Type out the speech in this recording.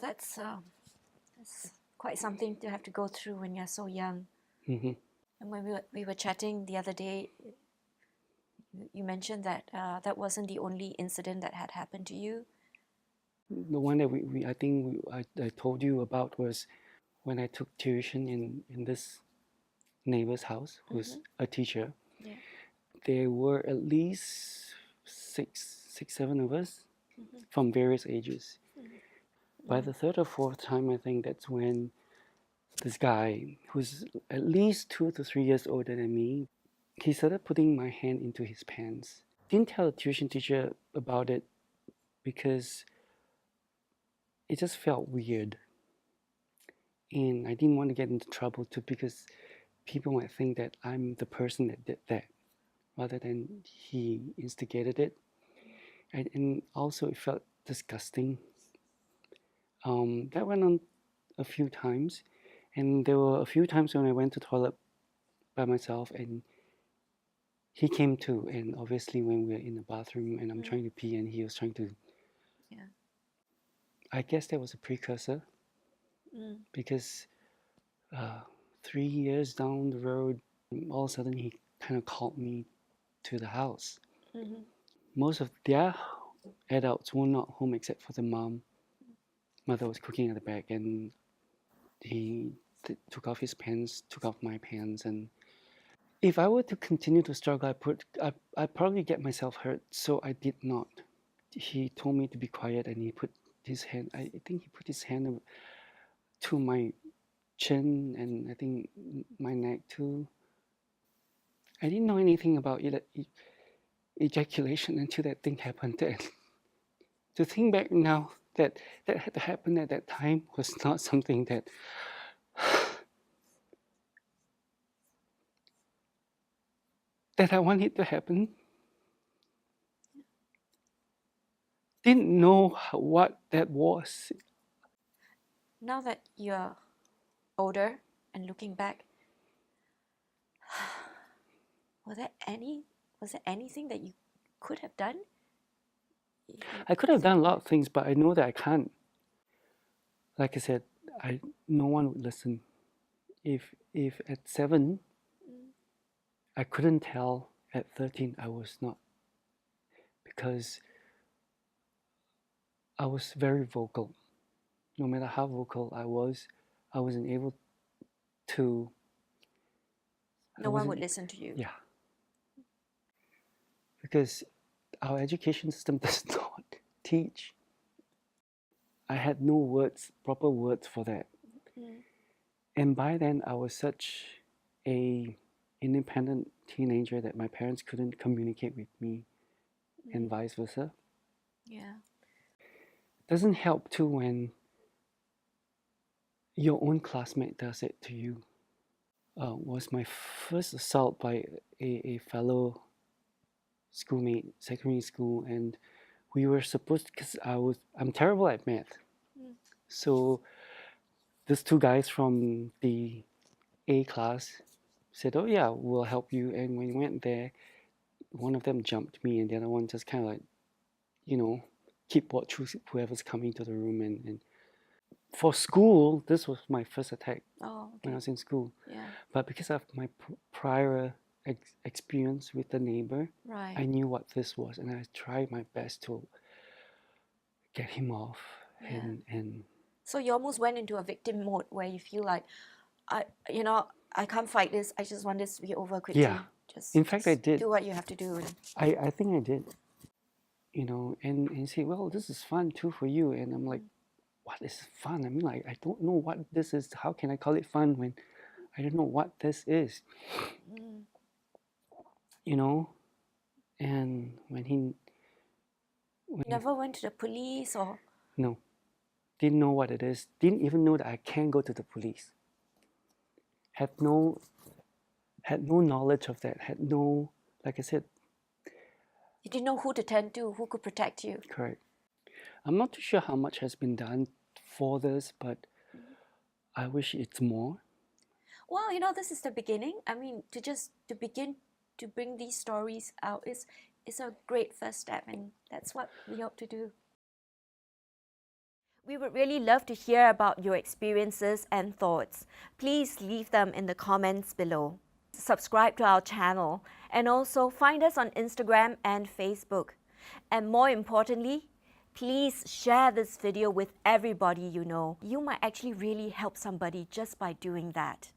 that's quite something to have to go through when you're so young. Mm-hmm. And when we were chatting the other day, you mentioned that that wasn't the only incident that had happened to you. The one that I told you about was when I took tuition in this neighbor's house, who's a teacher. Yeah. There were at least seven of us from various ages. By the third or fourth time, I think that's when this guy, who's at least 2 to 3 years older than me, he started putting my hand into his pants. Didn't tell the tuition teacher about it because it just felt weird. And I didn't want to get into trouble too because people might think that I'm the person that did that rather than he instigated it. And also it felt disgusting. That went on a few times. And there were a few times when I went to the toilet by myself and he came too. And obviously when we're in the bathroom and I'm trying to pee and he was trying to... Yeah. I guess that was a precursor because 3 years down the road, all of a sudden he kind of called me to the house. Most of their adults were not home except for the mom. Mother was cooking at the back and he took off his pants, took off my pants, and if I were to continue to struggle, I'd probably get myself hurt, so I did not. He told me to be quiet and he put his hand, I think he put his hand to my chin and I think my neck too. I didn't know anything about ejaculation until that thing happened. And to think back now that had happened at that time was not something that that I wanted to happen. Didn't know what that was. Now that you're older and looking back, was there anything that you could have done? I could have done a lot of things, but I know that I can't. Like I said, no one would listen. If at 7 I couldn't tell, at 13 I was not, because I was very vocal. No matter how vocal I wasn't able to. No one would listen to you. Yeah. Because our education system does not teach. I had no proper words for that. And by then I was such a independent teenager that my parents couldn't communicate with me and vice versa. Yeah. Doesn't help too when your own classmate does it to you. Was my first assault by a fellow schoolmate, secondary school, and we were supposed, because I'm terrible at math. So these two guys from the A class said, "Oh yeah, we'll help you." And when we went there, one of them jumped me and the other one just kind of like, keep watch whoever's coming to the room. And for school, this was my first attack when I was in school. Yeah. But because of my prior experience with the neighbor, Right. I knew what this was, and I tried my best to get him off. Yeah. And So you almost went into a victim mode where you feel like, I can't fight this. I just want this to be over quickly. Yeah. In fact, I did. Do what you have to do. I think I did. And he said, "Well, this is fun too for you." And I'm like, "What is fun? I mean, like, I don't know what this is. How can I call it fun when I don't know what this is?" And when never went to the police or? No, didn't know what it is. Didn't even know that I can go to the police. Had no knowledge of that. Had no, like I said. You didn't know who to turn to, who could protect you. Correct. I'm not too sure how much has been done for this, but I wish it's more. Well, this is the beginning. I mean, to begin to bring these stories out is a great first step, and that's what we hope to do. We would really love to hear about your experiences and thoughts. Please leave them in the comments below. Subscribe to our channel and also find us on Instagram and Facebook. And more importantly, please share this video with everybody you know. You might actually really help somebody just by doing that.